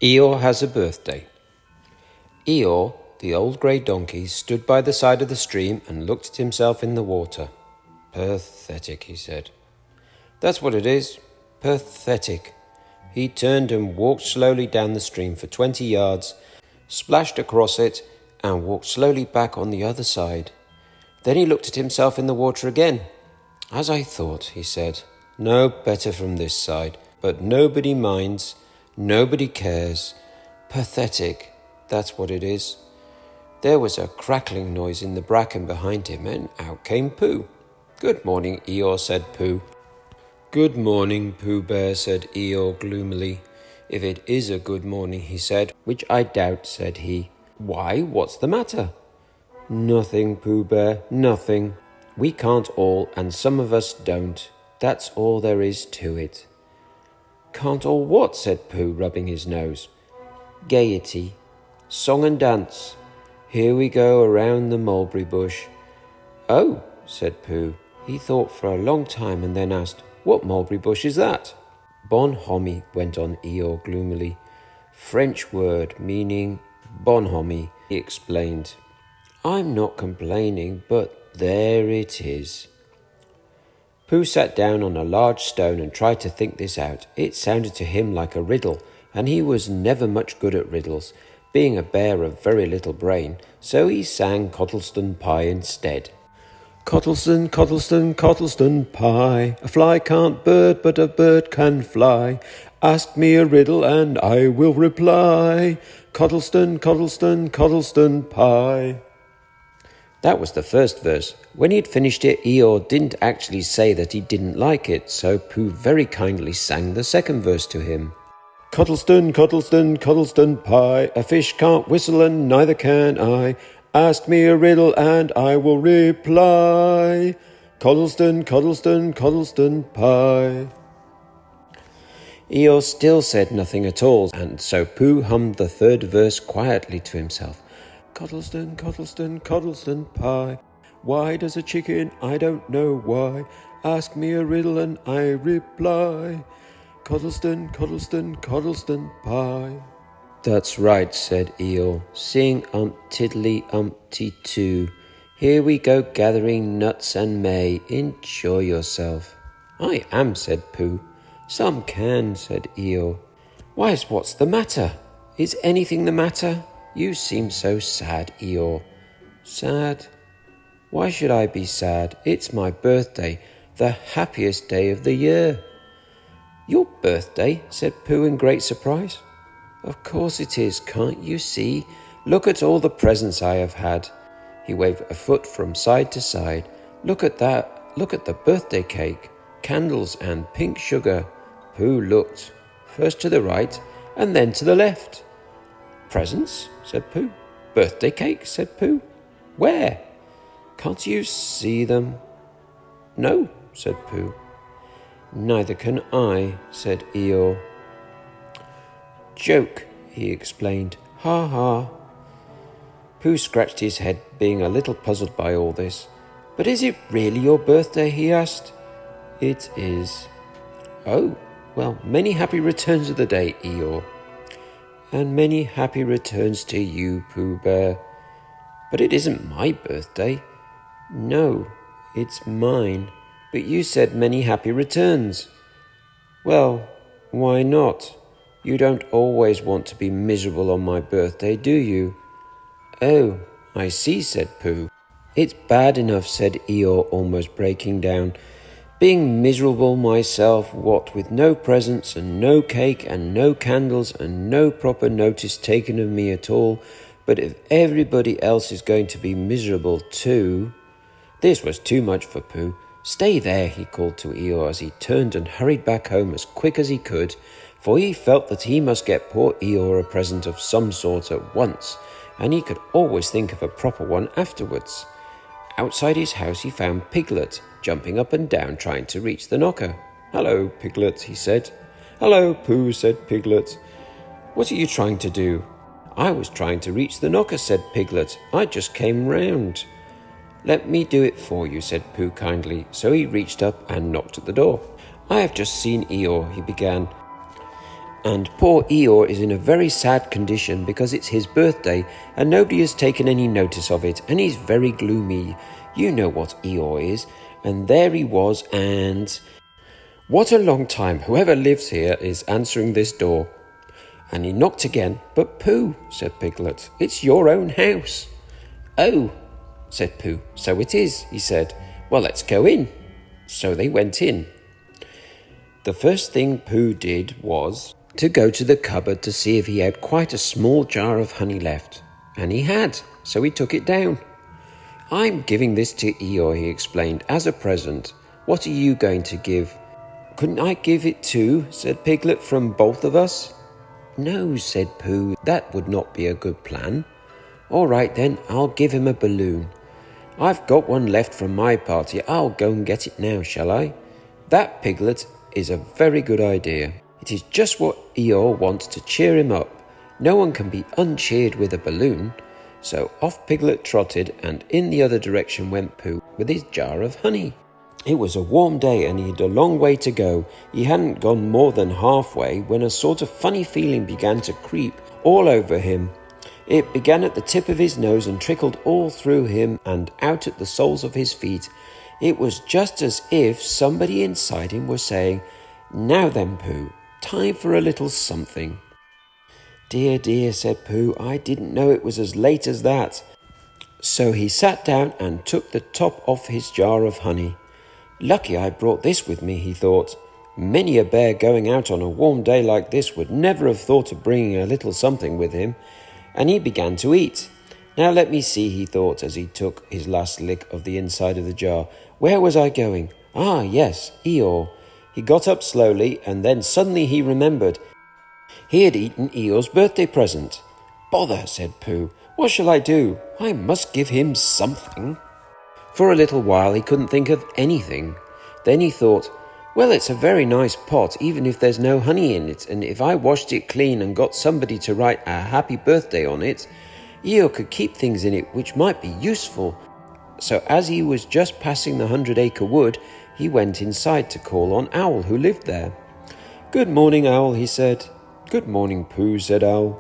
Eeyore Has a Birthday. Eeyore, the old grey donkey, stood by the side of the stream and looked at himself in the water. Pathetic, he said. That's what it is, pathetic. He turned and walked slowly down the stream for 20 yards, splashed across it, and walked slowly back on the other side. Then he looked at himself in the water again. As I thought, he said, no better from this side, but nobody minds, nobody cares. Pathetic, that's what it is. There was a crackling noise in the bracken behind him, and out came Pooh. Good morning, Eeyore, said Pooh. Good morning, Pooh Bear, said Eeyore gloomily. If it is a good morning, he said, which I doubt, said he. Why, what's the matter? Nothing, Pooh Bear, nothing. We can't all, and some of us don't. That's all there is to it. Can't all what? Said Pooh, rubbing his nose. Gaiety, song and dance. Here we go around the mulberry bush. Oh, said Pooh. He thought for a long time and then asked, what mulberry bush is that? Bonhomie, went on Eeyore gloomily. French word meaning bonhomie, he explained. I'm not complaining, but there it is. Pooh sat down on a large stone and tried to think this out. It sounded to him like a riddle, and he was never much good at riddles, being a bear of very little brain, so he sang Cottleston Pie instead. Cottleston, Cottleston, Cottleston Pie, a fly can't bird, but a bird can fly. Ask me a riddle and I will reply. Cottleston, Cottleston, Cottleston Pie. That was the first verse. When he had finished it, Eeyore didn't actually say that he didn't like it, so Pooh very kindly sang the second verse to him. Cottleston, Cottleston, Cottleston Pie, a fish can't whistle and neither can I. Ask me a riddle and I will reply. Cottleston, Cottleston, Cottleston Pie. Eeyore still said nothing at all, and so Pooh hummed the third verse quietly to himself. Cottleston, Cottleston, Cottleston Pie. Why does a chicken? I don't know why. Ask me a riddle and I reply. Cottleston, Cottleston, Cottleston Pie. That's right, said Eeyore. Sing tiddly-umpty-too. Here we go gathering nuts and may. Enjoy yourself. I am, said Pooh. Some can, said Eeyore. What's the matter? Is anything the matter? You seem so sad, Eeyore. Sad? Why should I be sad? It's my birthday, the happiest day of the year. Your birthday? Said Pooh in great surprise. Of course it is, can't you see? Look at all the presents I have had. He waved a foot from side to side. Look at that. Look at the birthday cake, candles and pink sugar. Pooh looked, first to the right and then to the left. Presents? Said Pooh. Birthday cake? Said Pooh. Where? Can't you see them? No, said Pooh. Neither can I, said Eeyore. Joke, he explained. Ha ha. Pooh scratched his head, being a little puzzled by all this. But is it really your birthday? He asked. It is. Oh, well, many happy returns of the day, Eeyore. And many happy returns to you, Pooh Bear. But it isn't my birthday. No, it's mine. But you said many happy returns. Well, why not? You don't always want to be miserable on my birthday, do you? Oh, I see, said Pooh. It's bad enough, said Eeyore, almost breaking down. Being miserable myself, what with no presents and no cake and no candles and no proper notice taken of me at all. But if everybody else is going to be miserable too... This was too much for Pooh. Stay there, he called to Eeyore as he turned and hurried back home as quick as he could, for he felt that he must get poor Eeyore a present of some sort at once, and he could always think of a proper one afterwards. Outside his house he found Piglet, jumping up and down trying to reach the knocker. Hello, Piglet, he said. Hello, Pooh, said Piglet. What are you trying to do? I was trying to reach the knocker, said Piglet. I just came round. Let me do it for you, said Pooh kindly, so he reached up and knocked at the door. I have just seen Eeyore, he began. And poor Eeyore is in a very sad condition because it's his birthday and nobody has taken any notice of it, and he's very gloomy. You know what Eeyore is. And there he was, and... What a long time whoever lives here is answering this door. And he knocked again. But Pooh, said Piglet, it's your own house. Oh, said Pooh, so it is, he said. Well, let's go in. So they went in. The first thing Pooh did was to go to the cupboard to see if he had quite a small jar of honey left. And he had, so he took it down. I'm giving this to Eeyore, he explained, as a present. What are you going to give? Couldn't I give it too, said Piglet, from both of us? No, said Pooh, that would not be a good plan. All right then, I'll give him a balloon. I've got one left from my party. I'll go and get it now, shall I? That, Piglet, is a very good idea. It is just what Eeyore wants to cheer him up. No one can be uncheered with a balloon. So off Piglet trotted, and in the other direction went Pooh with his jar of honey. It was a warm day and he had a long way to go. He hadn't gone more than halfway when a sort of funny feeling began to creep all over him. It began at the tip of his nose and trickled all through him and out at the soles of his feet. It was just as if somebody inside him was saying, "Now then, Pooh, time for a little something." "Dear, dear," said Pooh, "I didn't know it was as late as that." So he sat down and took the top off his jar of honey. Lucky I brought this with me, he thought. Many a bear going out on a warm day like this would never have thought of bringing a little something with him. And he began to eat. Now let me see, he thought as he took his last lick of the inside of the jar. Where was I going? Ah, yes, Eeyore. He got up slowly, and then suddenly he remembered. He had eaten Eeyore's birthday present. Bother, said Pooh. What shall I do? I must give him something. For a little while he couldn't think of anything. Then he thought, well, it's a very nice pot, even if there's no honey in it, and if I washed it clean and got somebody to write a happy birthday on it, Eeyore could keep things in it which might be useful. So as he was just passing the 100-acre wood, he went inside to call on Owl, who lived there. Good morning, Owl, he said. Good morning, Pooh, said Owl.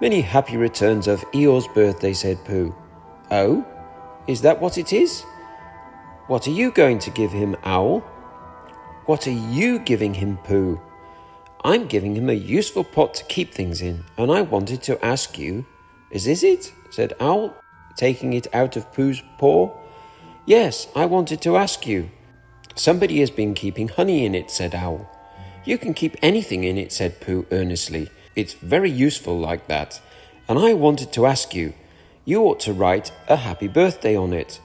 Many happy returns of Eeyore's birthday, said Pooh. Oh? Is that what it is? What are you going to give him, Owl? What are you giving him, Pooh? I'm giving him a useful pot to keep things in, and I wanted to ask you, is this it? Said Owl, taking it out of Pooh's paw. Yes, I wanted to ask you. Somebody has been keeping honey in it, said Owl. You can keep anything in it, said Pooh earnestly. It's very useful like that. And I wanted to ask you, you ought to write a happy birthday on it.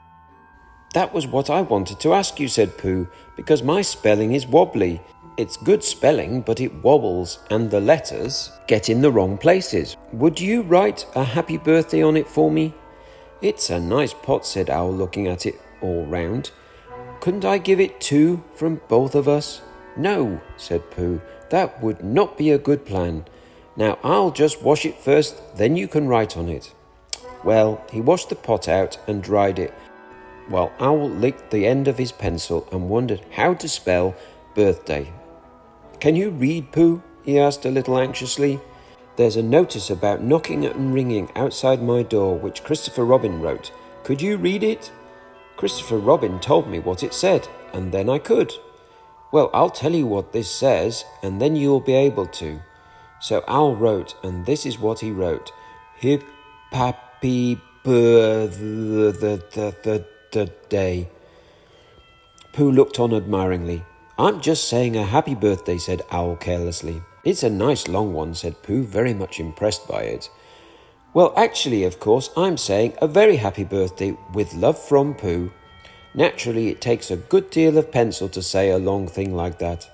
That was what I wanted to ask you, said Pooh, because my spelling is wobbly. It's good spelling, but it wobbles, and the letters get in the wrong places. Would you write a happy birthday on it for me? It's a nice pot, said Owl, looking at it all round. Couldn't I give it two from both of us? No, said Pooh, that would not be a good plan. Now I'll just wash it first, then you can write on it. Well, he washed the pot out and dried it, while Owl licked the end of his pencil and wondered how to spell birthday. Can you read, Pooh? He asked a little anxiously. There's a notice about knocking and ringing outside my door which Christopher Robin wrote. Could you read it? Christopher Robin told me what it said, and then I could. Well, I'll tell you what this says, and then you'll be able to. So Owl wrote, and this is what he wrote. Happy birthday. Pooh looked on admiringly. I'm just saying a happy birthday, said Owl carelessly. It's a nice long one, said Pooh, very much impressed by it. Well, actually, of course, I'm saying a very happy birthday with love from Pooh. Naturally, it takes a good deal of pencil to say a long thing like that.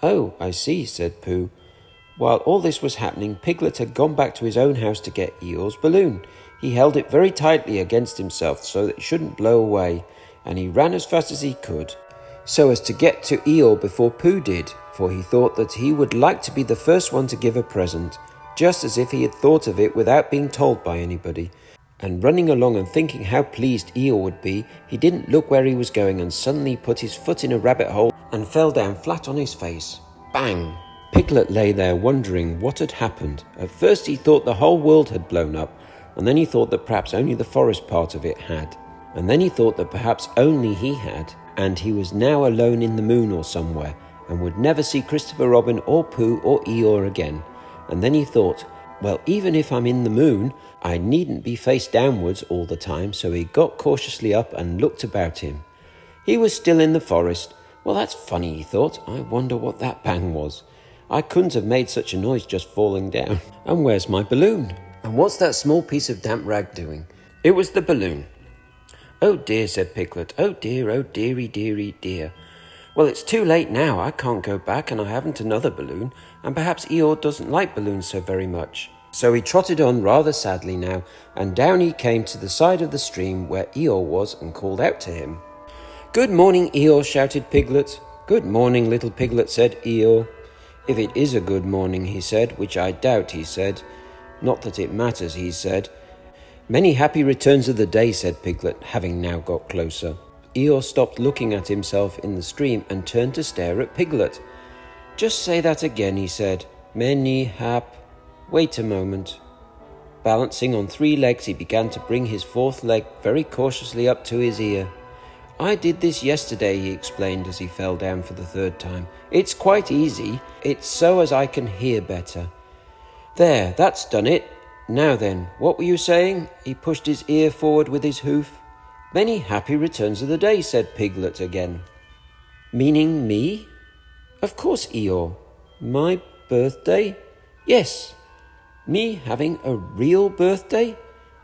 Oh, I see, said Pooh. While all this was happening, Piglet had gone back to his own house to get Eeyore's balloon. He held it very tightly against himself so that it shouldn't blow away, and he ran as fast as he could, so as to get to Eeyore before Pooh did, for he thought that he would like to be the first one to give a present, just as if he had thought of it without being told by anybody. And running along and thinking how pleased Eeyore would be, he didn't look where he was going and suddenly put his foot in a rabbit hole and fell down flat on his face. Bang! Piglet lay there wondering what had happened. At first he thought the whole world had blown up, and then he thought that perhaps only the forest part of it had. And then he thought that perhaps only he had, and he was now alone in the moon or somewhere, and would never see Christopher Robin or Pooh or Eeyore again. And then he thought, well, even if I'm in the moon, I needn't be face downwards all the time, so he got cautiously up and looked about him. He was still in the forest. Well, that's funny, he thought. I wonder what that bang was. I couldn't have made such a noise just falling down. And where's my balloon? And what's that small piece of damp rag doing? It was the balloon. Oh dear, said Piglet. Oh dearie, dearie, dear. Well, it's too late now. I can't go back, and I haven't another balloon, and perhaps Eeyore doesn't like balloons so very much. So he trotted on rather sadly now, and down he came to the side of the stream where Eeyore was and called out to him. Good morning, Eeyore, shouted Piglet. Good morning, little Piglet, said Eeyore. If it is a good morning, he said, which I doubt, he said. Not that it matters, he said. Many happy returns of the day, said Piglet, having now got closer. Eeyore stopped looking at himself in the stream and turned to stare at Piglet. Just say that again, he said. Wait a moment. Balancing on 3 legs, he began to bring his 4th leg very cautiously up to his ear. I did this yesterday, he explained as he fell down for the 3rd time. It's quite easy. It's so as I can hear better. There, that's done it. Now then, what were you saying? He pushed his ear forward with his hoof. Many happy returns of the day, said Piglet again. Meaning me? Of course, Eeyore. My birthday? Yes. Me having a real birthday?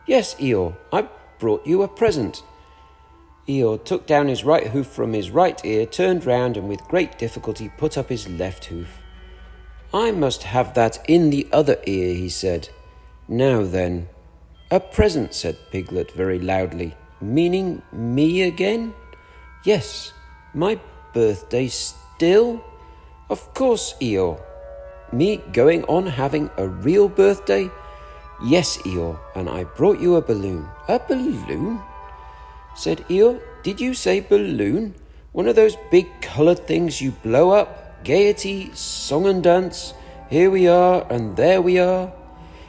Yes, Eeyore. I brought you a present. Eeyore took down his right hoof from his right ear, turned round, and with great difficulty put up his left hoof. I must have that in the other ear, he said. Now then. A present, said Piglet very loudly. Meaning me again? Yes. My birthday still? Of course, Eeyore. Me going on having a real birthday? Yes, Eeyore, and I brought you a balloon. A balloon? Said Eeyore. Did you say balloon? One of those big coloured things you blow up? Gaiety, song and dance. Here we are and there we are.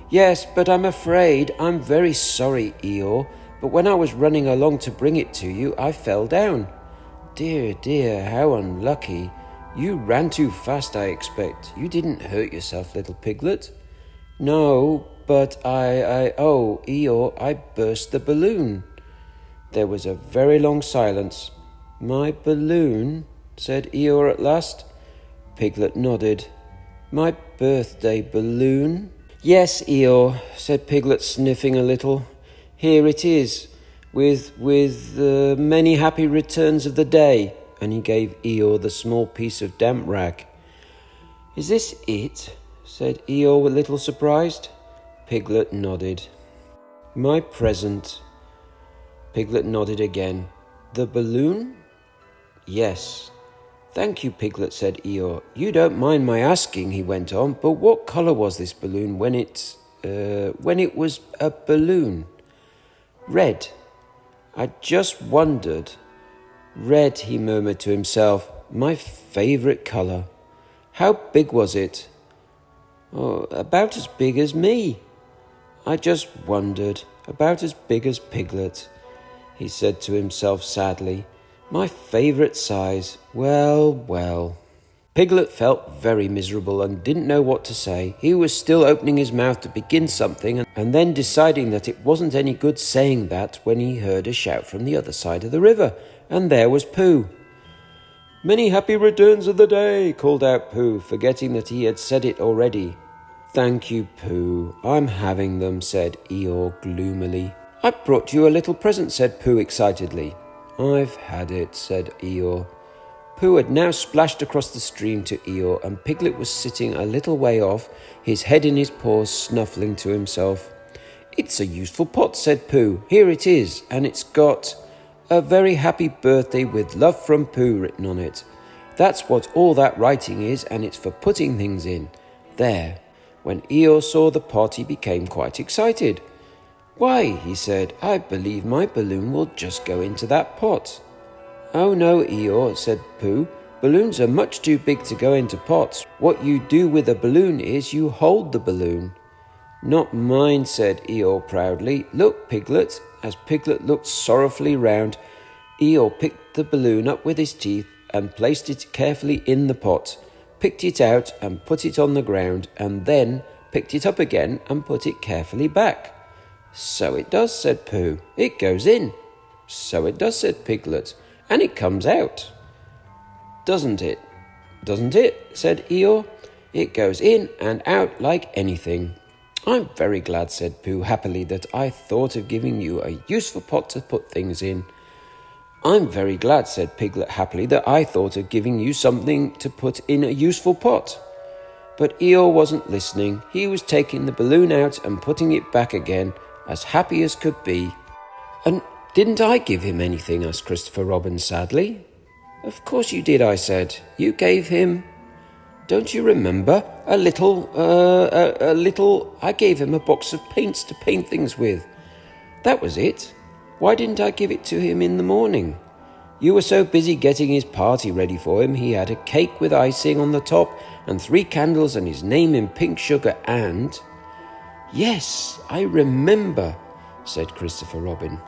Yes, but I'm afraid I'm very sorry, Eeyore, but when I was running along to bring it to you, I fell down. Dear, how unlucky. You ran too fast, I expect. You didn't hurt yourself, little Piglet. No, but oh, Eeyore, I burst the balloon. There was a very long silence. My balloon, said Eeyore at last. Piglet nodded. My birthday balloon? Yes, Eeyore, said Piglet, sniffing a little. Here it is, with many happy returns of the day. And he gave Eeyore the small piece of damp rag. Is this it? Said Eeyore, a little surprised. Piglet nodded. My present. Piglet nodded again. The balloon? Yes. Thank you, Piglet, said Eeyore. You don't mind my asking, he went on, but what colour was this balloon when it was a balloon? Red. I just wondered. Red, he murmured to himself, my favourite colour. How big was it? Oh, about as big as me. I just wondered, about as big as Piglet. He said to himself sadly, my favourite size. Well. Piglet felt very miserable and didn't know what to say. He was still opening his mouth to begin something and then deciding that it wasn't any good saying that when he heard a shout from the other side of the river, and there was Pooh. Many happy returns of the day, called out Pooh, forgetting that he had said it already. Thank you, Pooh. I'm having them, said Eeyore gloomily. I brought you a little present, said Pooh excitedly. I've had it, said Eeyore. Pooh had now splashed across the stream to Eeyore, and Piglet was sitting a little way off, his head in his paws, snuffling to himself. It's a useful pot, said Pooh. Here it is, and it's got a very happy birthday with love from Pooh written on it. That's what all that writing is, and it's for putting things in. There. When Eeyore saw the pot, he became quite excited. Why, he said, I believe my balloon will just go into that pot. Oh no, Eeyore, said Pooh, Balloons are much too big to go into pots. What you do with a balloon is you hold the balloon." "Not mine," said Eeyore proudly. "Look, Piglet." As Piglet looked sorrowfully round, Eeyore picked the balloon up with his teeth and placed it carefully in the pot, picked it out and put it on the ground, and then picked it up again and put it carefully back. "So it does," said Pooh. "It goes in." "So it does," said Piglet. "And it comes out." "Doesn't it?" "Doesn't it?" said Eeyore. "It goes in and out like anything." "I'm very glad," said Pooh happily, "that I thought of giving you a useful pot to put things in." "I'm very glad," said Piglet happily, "that I thought of giving you something to put in a useful pot." But Eeyore wasn't listening. He was taking the balloon out and putting it back again, as happy as could be. "And didn't I give him anything?" asked Christopher Robin sadly. "Of course you did," I said. "You gave him, don't you remember, a little, I gave him a box of paints to paint things with. That was it. Why didn't I give it to him in the morning? You were so busy getting his party ready for him. He had a cake with icing on the top and 3 candles and his name in pink sugar and—" "Yes, I remember," said Christopher Robin.